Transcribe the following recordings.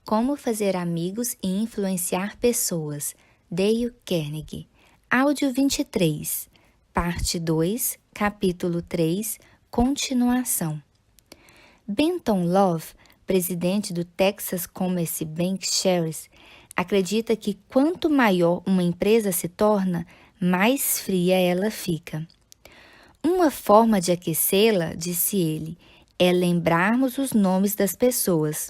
Como fazer amigos e influenciar pessoas. Dale Carnegie. Áudio 23. Parte 2, capítulo 3, continuação. Benton Love, presidente do Texas Commerce Bank Shares, acredita que quanto maior uma empresa se torna, mais fria ela fica. Uma forma de aquecê-la, disse ele, é lembrarmos os nomes das pessoas.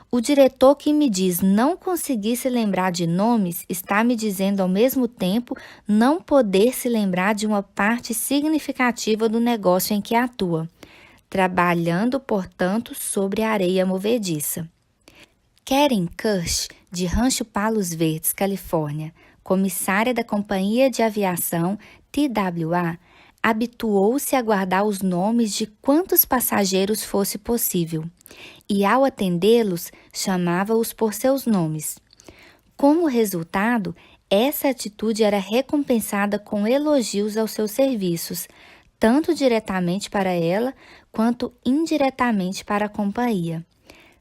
O diretor que me diz não conseguir se lembrar de nomes está me dizendo ao mesmo tempo não poder se lembrar de uma parte significativa do negócio em que atua, trabalhando, portanto, sobre a areia movediça. Karen Kirsch, de Rancho Palos Verdes, Califórnia, comissária da Companhia de Aviação TWA, habituou-se a guardar os nomes de quantos passageiros fosse possível, e ao atendê-los, chamava-os por seus nomes. Como resultado, essa atitude era recompensada com elogios aos seus serviços, tanto diretamente para ela, quanto indiretamente para a companhia.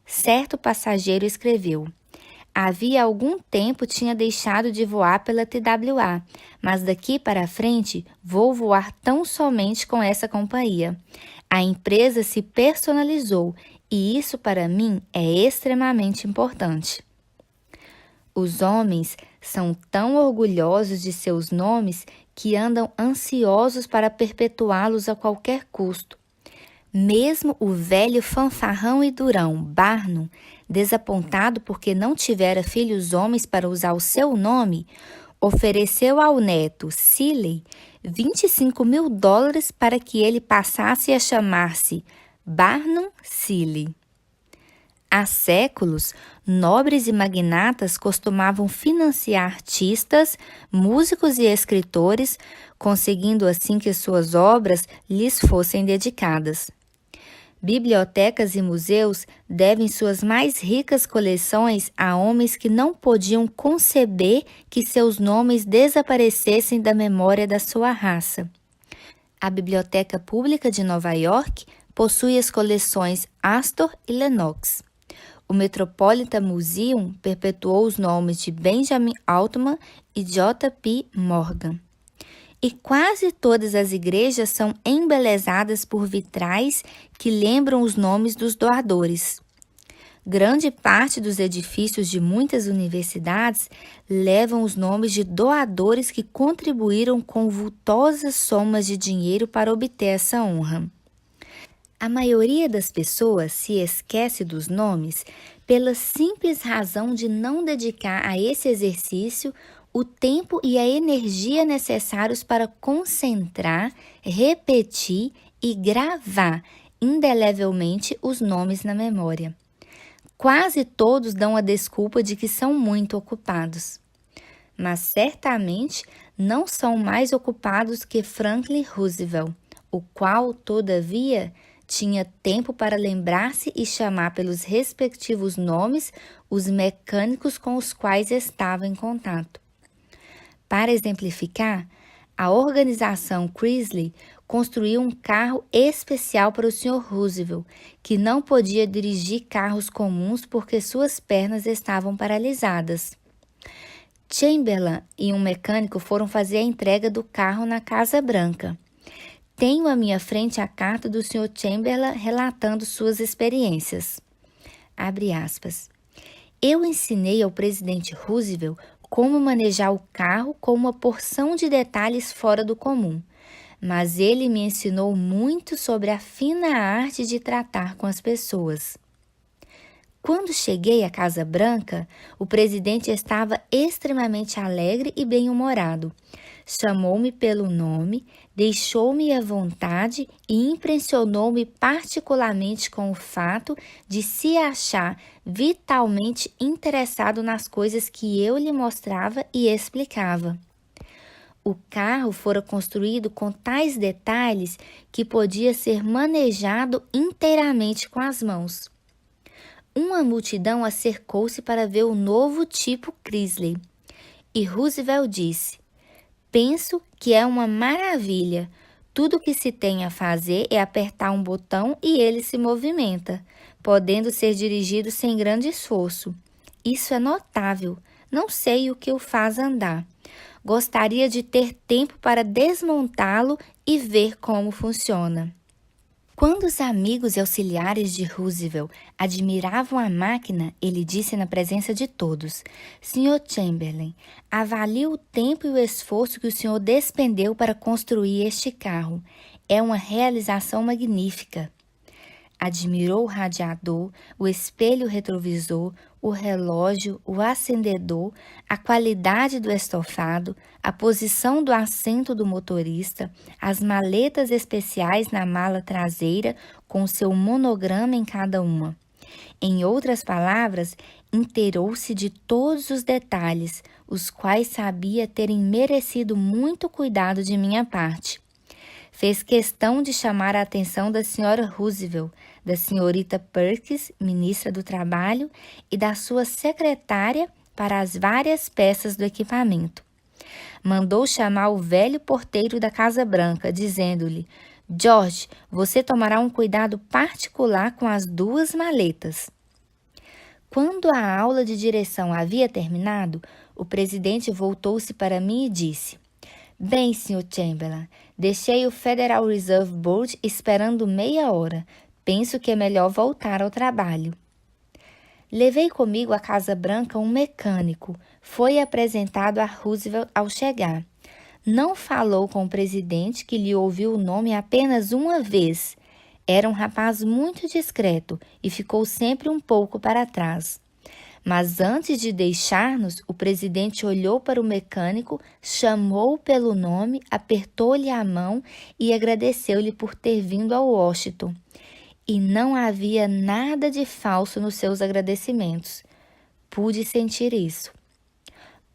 Certo passageiro escreveu: havia algum tempo tinha deixado de voar pela TWA, mas daqui para frente vou voar tão somente com essa companhia. A empresa se personalizou e isso para mim é extremamente importante. Os homens são tão orgulhosos de seus nomes que andam ansiosos para perpetuá-los a qualquer custo. Mesmo o velho fanfarrão e durão Barnum, desapontado porque não tivera filhos homens para usar o seu nome, ofereceu ao neto Seeley $25.000 para que ele passasse a chamar-se Barnum Seeley. Há séculos, nobres e magnatas costumavam financiar artistas, músicos e escritores, conseguindo assim que suas obras lhes fossem dedicadas. Bibliotecas e museus devem suas mais ricas coleções a homens que não podiam conceber que seus nomes desaparecessem da memória da sua raça. A Biblioteca Pública de Nova York possui as coleções Astor e Lenox. O Metropolitan Museum perpetuou os nomes de Benjamin Altman e J.P. Morgan. E quase todas as igrejas são embelezadas por vitrais que lembram os nomes dos doadores. Grande parte dos edifícios de muitas universidades levam os nomes de doadores que contribuíram com vultosas somas de dinheiro para obter essa honra. A maioria das pessoas se esquece dos nomes pela simples razão de não dedicar a esse exercício o tempo e a energia necessários para concentrar, repetir e gravar indelevelmente os nomes na memória. Quase todos dão a desculpa de que são muito ocupados. Mas certamente não são mais ocupados que Franklin Roosevelt, o qual, todavia, tinha tempo para lembrar-se e chamar pelos respectivos nomes os mecânicos com os quais estava em contato. Para exemplificar, a organização Chrysler construiu um carro especial para o Sr. Roosevelt, que não podia dirigir carros comuns porque suas pernas estavam paralisadas. Chamberlain e um mecânico foram fazer a entrega do carro na Casa Branca. Tenho à minha frente a carta do Sr. Chamberlain relatando suas experiências. Abre aspas. Eu ensinei ao presidente Roosevelt como manejar o carro com uma porção de detalhes fora do comum, mas ele me ensinou muito sobre a fina arte de tratar com as pessoas. Quando cheguei à Casa Branca, o presidente estava extremamente alegre e bem-humorado. Chamou-me pelo nome, deixou-me à vontade e impressionou-me particularmente com o fato de se achar vitalmente interessado nas coisas que eu lhe mostrava e explicava. O carro fora construído com tais detalhes que podia ser manejado inteiramente com as mãos. Uma multidão acercou-se para ver o novo tipo Chrysler. E Roosevelt disse: penso que é uma maravilha. Tudo o que se tem a fazer é apertar um botão e ele se movimenta. podendo ser dirigido sem grande esforço. Isso é notável. Não sei o que o faz andar. Gostaria de ter tempo para desmontá-lo e ver como funciona. Quando os amigos e auxiliares de Roosevelt admiravam a máquina, ele disse na presença de todos: Sr. Chamberlain, avalie o tempo e o esforço que o senhor despendeu para construir este carro. É uma realização magnífica. Admirou o radiador, o espelho retrovisor, o relógio, o acendedor, a qualidade do estofado, a posição do assento do motorista, as maletas especiais na mala traseira com seu monograma em cada uma. Em outras palavras, inteirou-se de todos os detalhes, os quais sabia terem merecido muito cuidado de minha parte. Fez questão de chamar a atenção da senhora Roosevelt, da senhorita Perkins, ministra do Trabalho, e da sua secretária para as várias peças do equipamento. Mandou chamar o velho porteiro da Casa Branca, dizendo-lhe: George, você tomará um cuidado particular com as 2 maletas. Quando a aula de direção havia terminado, o presidente voltou-se para mim e disse: Bem, Sr. Chamberlain, deixei o Federal Reserve Board esperando meia hora. Penso que é melhor voltar ao trabalho. Levei comigo à Casa Branca um mecânico. Foi apresentado a Roosevelt ao chegar. Não falou com o presidente, que lhe ouviu o nome apenas uma vez. Era um rapaz muito discreto e ficou sempre um pouco para trás. Mas antes de deixar-nos, o presidente olhou para o mecânico, chamou-o pelo nome, apertou-lhe a mão e agradeceu-lhe por ter vindo a Washington. E não havia nada de falso nos seus agradecimentos. Pude sentir isso.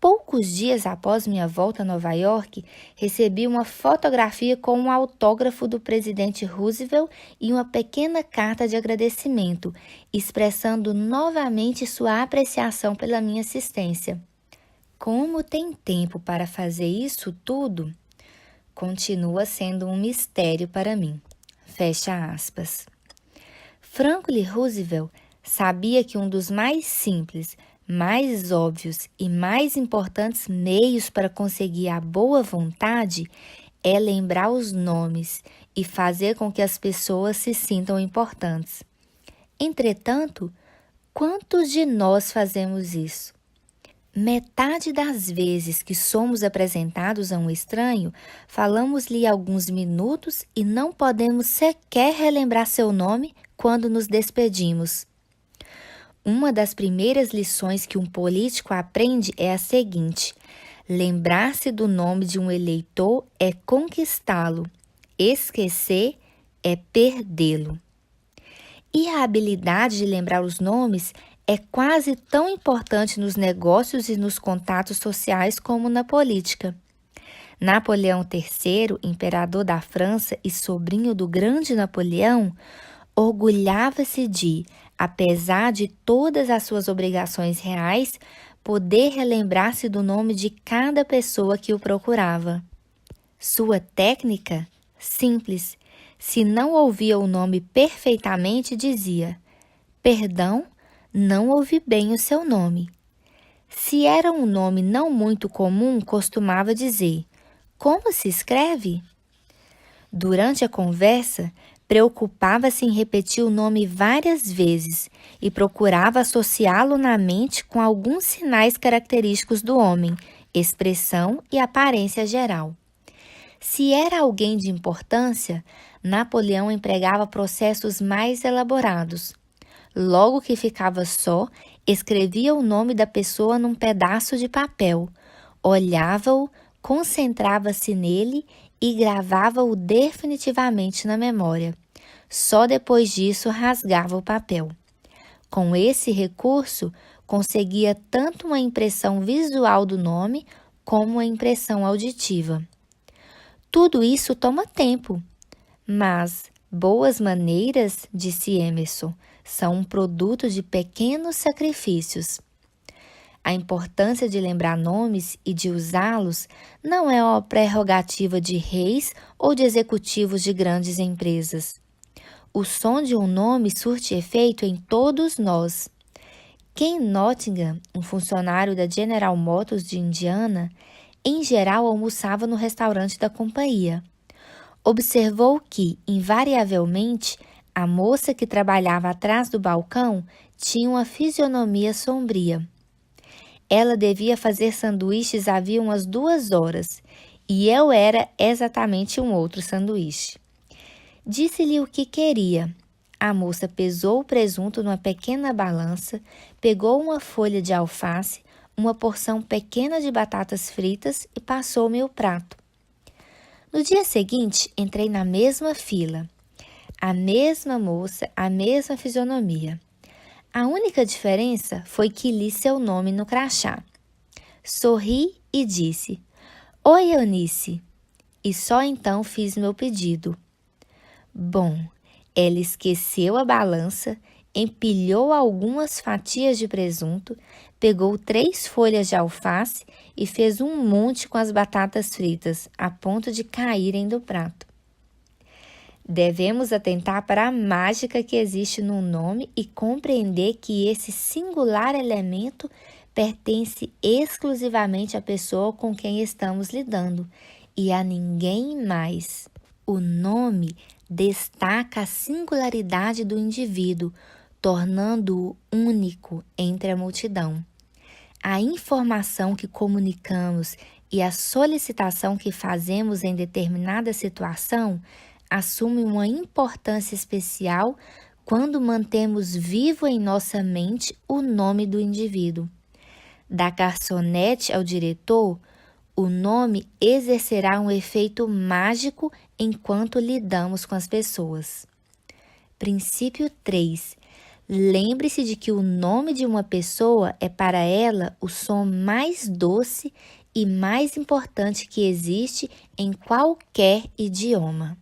Poucos dias após minha volta a Nova York, recebi uma fotografia com um autógrafo do presidente Roosevelt e uma pequena carta de agradecimento, expressando novamente sua apreciação pela minha assistência. Como tem tempo para fazer isso tudo? Continua sendo um mistério para mim. Fecha aspas. Franklin Roosevelt sabia que um dos mais simples, mais óbvios e mais importantes meios para conseguir a boa vontade é lembrar os nomes e fazer com que as pessoas se sintam importantes. Entretanto, quantos de nós fazemos isso? Metade das vezes que somos apresentados a um estranho, falamos-lhe alguns minutos e não podemos sequer relembrar seu nome quando nos despedimos. Uma das primeiras lições que um político aprende é a seguinte: lembrar-se do nome de um eleitor é conquistá-lo, esquecer é perdê-lo. E a habilidade de lembrar os nomes é quase tão importante nos negócios e nos contatos sociais como na política. Napoleão III, imperador da França e sobrinho do grande Napoleão, orgulhava-se de, apesar de todas as suas obrigações reais, poder relembrar-se do nome de cada pessoa que o procurava. Sua técnica? Simples. Se não ouvia o nome perfeitamente, dizia: Perdão, não ouvi bem o seu nome. Se era um nome não muito comum, costumava dizer: Como se escreve? Durante a conversa, preocupava-se em repetir o nome várias vezes e procurava associá-lo na mente com alguns sinais característicos do homem, expressão e aparência geral. Se era alguém de importância, Napoleão empregava processos mais elaborados. Logo que ficava só, escrevia o nome da pessoa num pedaço de papel, olhava-o, concentrava-se nele e gravava-o definitivamente na memória. Só depois disso rasgava o papel. Com esse recurso, conseguia tanto uma impressão visual do nome como uma impressão auditiva. Tudo isso toma tempo, mas boas maneiras, disse Emerson, são um produto de pequenos sacrifícios. A importância de lembrar nomes e de usá-los não é uma prerrogativa de reis ou de executivos de grandes empresas. O som de um nome surte efeito em todos nós. Ken Nottingham, um funcionário da General Motors de Indiana, em geral almoçava no restaurante da companhia. Observou que, invariavelmente, a moça que trabalhava atrás do balcão tinha uma fisionomia sombria. Ela devia fazer sanduíches havia umas 2 horas, e eu era exatamente um outro sanduíche. Disse-lhe o que queria. A moça pesou o presunto numa pequena balança, pegou uma folha de alface, uma porção pequena de batatas fritas e passou-me o prato. No dia seguinte, entrei na mesma fila. A mesma moça, a mesma fisionomia. A única diferença foi que li seu nome no crachá. Sorri e disse: "Oi, Eunice." E só então fiz meu pedido. Bom, ela esqueceu a balança, empilhou algumas fatias de presunto, pegou 3 folhas de alface e fez um monte com as batatas fritas, a ponto de caírem do prato. Devemos atentar para a mágica que existe no nome e compreender que esse singular elemento pertence exclusivamente à pessoa com quem estamos lidando e a ninguém mais. O nome destaca a singularidade do indivíduo, tornando-o único entre a multidão. A informação que comunicamos e a solicitação que fazemos em determinada situação assumem uma importância especial quando mantemos vivo em nossa mente o nome do indivíduo. Da garçonete ao diretor, o nome exercerá um efeito mágico enquanto lidamos com as pessoas. Princípio 3. Lembre-se de que o nome de uma pessoa é para ela o som mais doce e mais importante que existe em qualquer idioma.